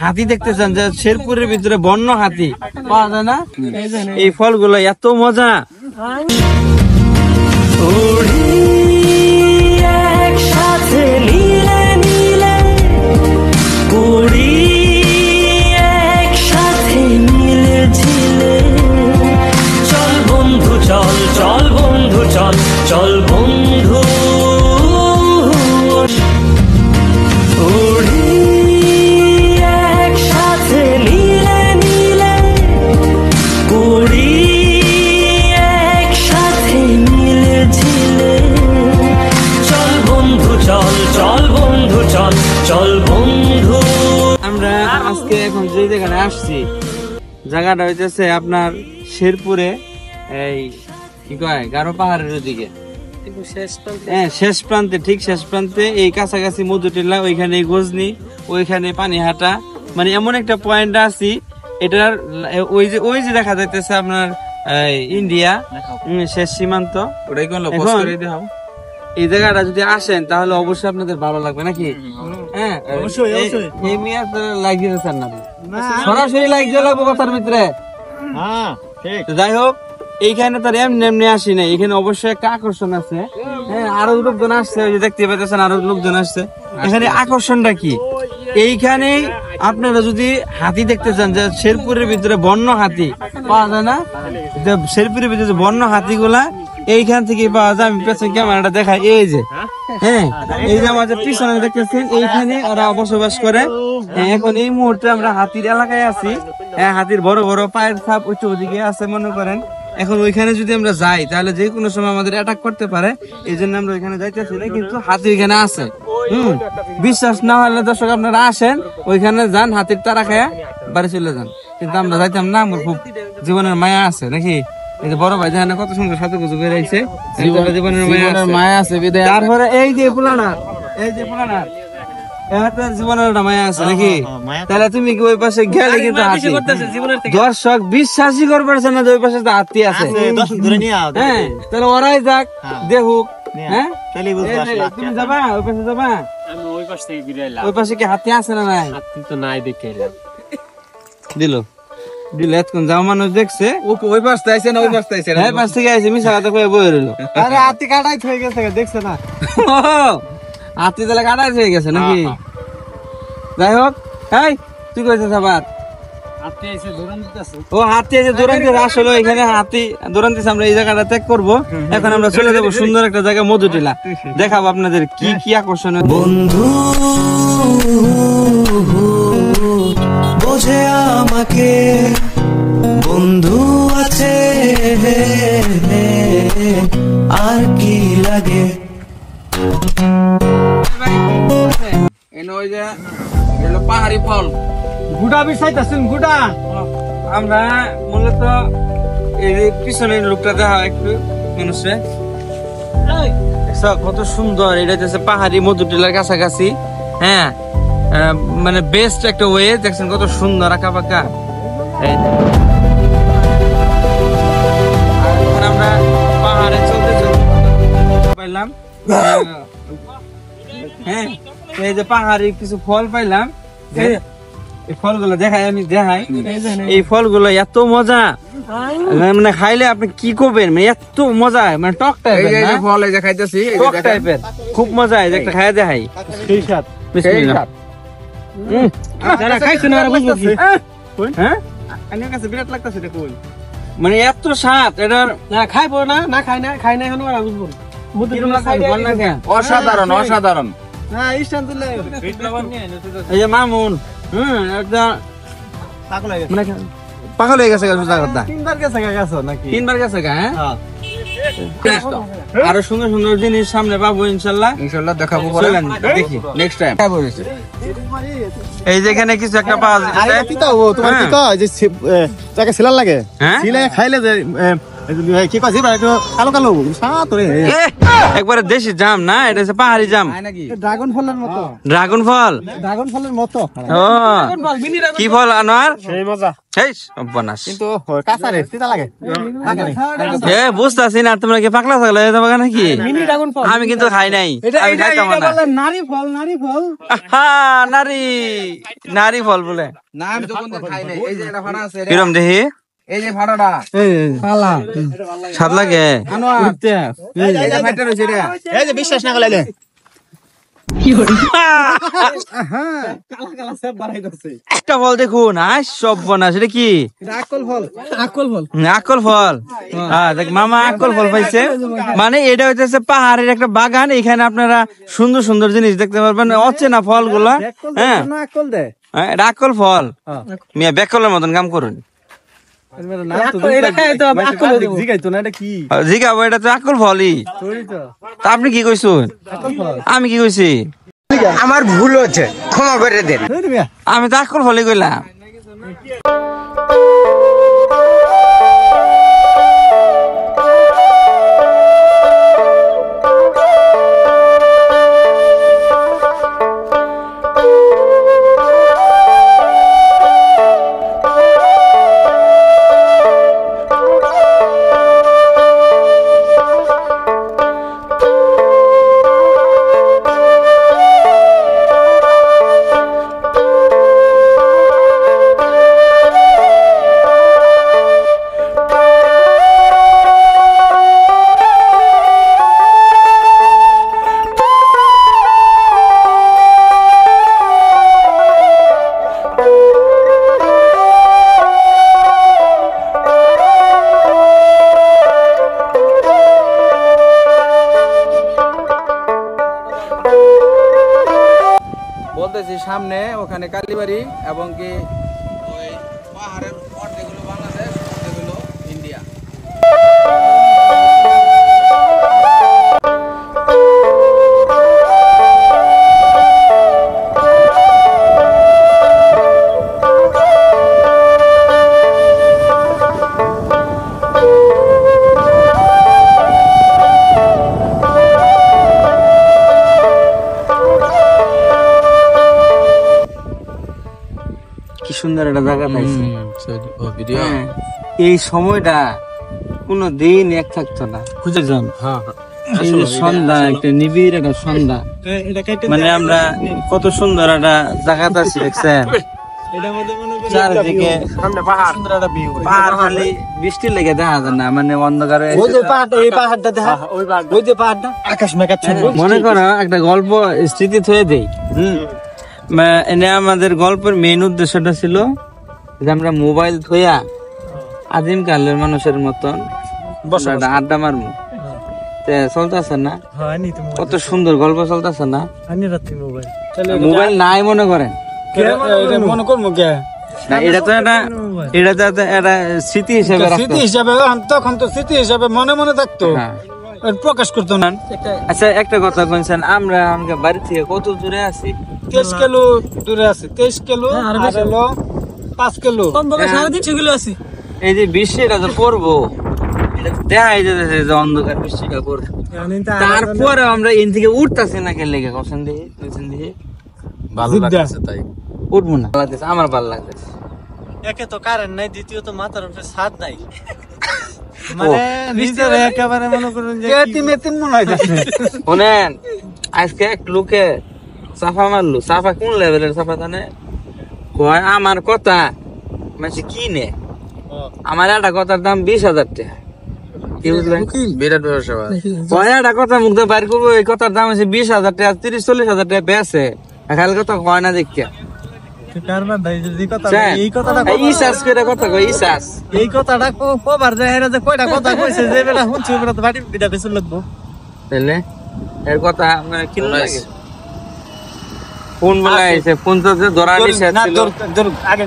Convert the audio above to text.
হাতি দেখতেছেন যে শেরপুরের ভিতরে বন্য হাতি পাওয়া যায় না, এই ফলগুলো এত মজা। একসাথে মিলে মিলে উড়ি, একসাথে মিলে ঝিলে, চল বন্ধু চল, চল বন্ধু চল, চল বন্ধু উড়ি, একসাথে মিলে মিলে উড়ি, একসাথে মিলে ঝিলে, চল বন্ধু চল, চল বন্ধু চল, চল বন্ধু। আমরা আজকে এখন যে জায়গাটা আসছি, জায়গাটা হইতেছে আপনার শেরপুরে এই কি কয় গারো পাহাড়ের ওদিকে, হ্যাঁ শেষ প্রান্তে, ঠিক শেষ প্রান্তে এই কাছাকাছি মধুটিলা, ওইখানে গজনি, ওইখানে পানিহাটা, মানে এমন একটা পয়েন্ট আছি এটার ওই যে দেখা যাইতেছে আপনার ইন্ডিয়া শেষ সীমান্ত। এই জায়গাটা যদি আসেন তাহলে অবশ্যই আপনাদের ভালো লাগবে নাকি? হ্যাঁ অবশ্যই লাইক দিতেছেন না, সরাসরি লাইক দিয়ে লাগবো কথার ভিতরে। যাই হোক, এইখানে তার এমনি এমনি আসি না, এখানে অবশ্যই একটা আকর্ষণ আছে। হ্যাঁ আরো লোকজন আসছে, ওই যে দেখতে পাচ্ছেন আরো লোকজন আসছে। এখানে আকর্ষণটা কি, এইখানে আপনারা যদি হাতি দেখতে চান যে শেরপুরের ভিতরে বন্য হাতি পাওয়া যায় না, শেরপুরের ভিতরে বন্য হাতিগুলা এইখান থেকে পাওয়া যায়। আমি পেছনে ক্যামেরাটা দেখাই, এই যে হ্যাঁ এই যে আমাদের পিছনে দেখতেছেন, এইখানে ওরা বসবাস করে। এখন এই মুহূর্তে আমরা হাতির এলাকায় আছি। হ্যাঁ হাতির বড় বড় পায়ের ছাপ ওইদিকে আছে মনে করেন। এখন ওইখানে যদি আমরা যাই তাহলে যে কোনো সময় আমাদের অ্যাটাক করতে পারে, এই জন্য আমরা ওইখানে যাইতেছি না, কিন্তু হাতি এখানে আছে। বিশ্বাস না হলে দর্শক আপনারা আসেন, ওইখানে যান, হাতির তারা খায়া বাড়ি চলে যান। কিন্তু আমরা যাইতাম না, আমার খুব জীবনের মায়া আছে নাকি। এই যে বড় ভাই দেখেন কত সুন্দর সাথে গুজু বের হয়েছে, জীবনের মায়া আছে। তারপরে এই যে পুলানা, এই যে পুলানা জীবনের মায়া আছে নাকি। তাহলে তুমি কি ওই পাশে গেলে কিন্তু দর্শক বিশ্বাসই করবে না যে ওই পাশে হাতি আছে। হ্যাঁ তাহলে ওরাই যাক দেখুক। হ্যাঁ তুমি যাবা ওই পাশে, যাবা ওই পাশে কি হাতি আছে না? নাই, হাতি তো নাই, দেখে দিল এতক্ষণ যাও মানুষ দেখছে ওই পাশ থেকে না, ওই পাশ থেকে, হ্যাঁ পাশ থেকে আইছে, মিশা কথা কয়ে বই রইল। আরে হাতি কাটাই হয়ে গেছে, দেখছে না? হাতি তাহলে কাটাই হয়ে গেছে নাকি? যাই হোক, এই তুই কইছিস আবার ও হাতি এসে দৌড়ান দিতে, আসলে এখানে হাতি দৌড়ান দিতে। আমরা এই জায়গাটা ত্যাগ করবো, এখন আমরা চলে যাবো সুন্দর একটা জায়গা মধুটিলা, দেখাবো আপনাদের কি কি আকর্ষণ। বন্ধু বোঝে আমাকে, বন্ধু আছে আর কি লাগে। পাহাড়ি ফল গুড়া বিছাইতেছেন, গুড়া। আমরা মূলত এই পিছনের লোকটা দেখা একটু মানুষে কত সুন্দর। এটা হচ্ছে পাহাড়ি মধুটিলার কাছাকাছি। হ্যাঁ মানে বেস্ট একটা ওয়ে, দেখছেন কত সুন্দর আঁকা পাকা। আমরা পাহাড়ে চলতে পাইলাম। হ্যাঁ এই যে পাহাড়ি কিছু ফল পাইলাম, এই ফলগুলো দেখাই, আমি দেখাই। এই ফলগুলো এত মজা, মানে খাইলে আপনি কি করবেন, মানে এত মজা, মানে টক টাইপের ফল। এই যে খাইতেছি টক টাইপের, খুব মজা। এই যে একটা খাইয়া দেখাই, মানে এত স্বাদ এটার। খাইবো না, না খাই না, খাই না এখন বুঝবো। অসাধারণ অসাধারণ। এই যে মামুন পাগল হয়ে গেছে, তিনবার গেছে গা। হ্যাঁ আরো সুন্দর সুন্দর জিনিস সামনে পাবো ইনশাল্লাহ, দেখাবো। দেখি নেক্সট টাইম। এই যেখানে কিছু একটা পাওয়া যায়, সিলার লাগে, খাইলে যে কালো কালো একবারে দেশি জাম না, এটা হচ্ছে পাহাড়ি জাম, ড্রাগন ফলের মতো। ড্রাগন ফলের মতো কি ফল আনোয়ার? কিন্তু কাঁচা রে তিতা লাগে বুঝতেছি না তোমরা কি পাকলা থাকলে নাকি আমি কিন্তু খাই নাই নারী ফল নারী ফল বলে নাম তো কোন খাই নাই এই যে এটা ফাড়া আছে কিরম দেখি এই যে ফাড়াটা পালা স্বাদ লাগে এই যে ফাটা রইছে রে এই যে বিশ্বাস না করলে একটা ফল দেখুন সব বনাস এটা কি আকল ফল দেখ মামা আকল ফল পাইছে মানে এটা হচ্ছে পাহাড়ের একটা বাগান এখানে আপনারা সুন্দর সুন্দর জিনিস দেখতে পারবেন অচেনা ফল গুলা হ্যাঁ এটা আকল ফল মিয়া বেকলের মতন কাম করুন জিগাবো এটা তো আকল ফলই তা আপনি কি কইছেন আমি কি কইছি আমার ভুল হচ্ছে ক্ষমা করে দেন আমি তো আকল ফলই কইলাম বলতেছি সামনে ওখানে কালীবাড়ি এবং কি ওই পাহাড়ের অর্ধেকগুলো বাংলাদেশ অর্ধেকগুলো ইন্ডিয়া কি সুন্দর একটা জায়গা পাইছি এই সময়টা কোন দিন এক থাকতো না খুঁজে যান এই যে সন্ধ্যা একটা নিবিড় একটা সন্ধ্যা মানে আমরা কত সুন্দর একটা জায়গাতে আছি দেখছেন চারিদিকে পাহাড় খালি বৃষ্টি লেগে দেখা যায় না মানে অন্ধকারে মনে করো একটা গল্প স্মৃতি থয়ে দেই এনে আমাদের গল্পের মেইন উদ্দেশ্যটা ছিল যে আমরা মোবাইল থইয়া আদিম কালের মানুষের মতন আড্ডা মারবো চলতেছে না কত সুন্দর গল্প চলতেছে না মোবাইল নাই মনে করেন মনে করবো কে এটা তো একটা স্মৃতি হিসেবে তখন তো স্মৃতি হিসাবে মনে মনে থাকতো প্রকাশ করতো না আচ্ছা একটা কথা বলছেন আমরা বাড়ি থেকে কত দূরে আছি 23 কিলো দূরে আছে 23 কিলো আর হলো 5 কিলো কমপক্ষে 350 কিলো আছে এই যে বৃষ্টিটা তো পড়বো এটা দেখাই যাচ্ছে যে অন্ধকার বৃষ্টিটা পড়বো তারপরে আমরা এন থেকে উঠতেছি না কেন লেগে কখন দেখি ভালো লাগছে তাই উঠবো না লাগতেছে আমার ভালো লাগতেছে একে তো কারেন্ট নাই দ্বিতীয়ত মাথার উপরে ছাদ নাই মানে নিজের একেবারে মনে করুন যে এতিম মনে হইতাছে শুনেন আজকে এক লোকে সাফা মারলো সাফা কোন লেভেলের সাফা জানে কয় আমার কথা মানে কিনে আমার একটা কথার দাম 20,000 টাকা কি বুঝলেন বিরাট ব্যবসা কয় একটা কথা মুখ দিয়ে বাইর করবো এই কথার দাম হচ্ছে 20,000 টাকা 30-40,000 টাকা বেছে খালি কথা কয় না দেখতে এই কথাটা কবার যায় যে কয়টা কথা কইছে যে বেলা শুনছি বেলা তো বাড়ি বিটা বেশি লাগবো তাহলে এর কথা মানে কি লাগে ফোন বলা আইছে ফোন তো ধরা নিছে আগে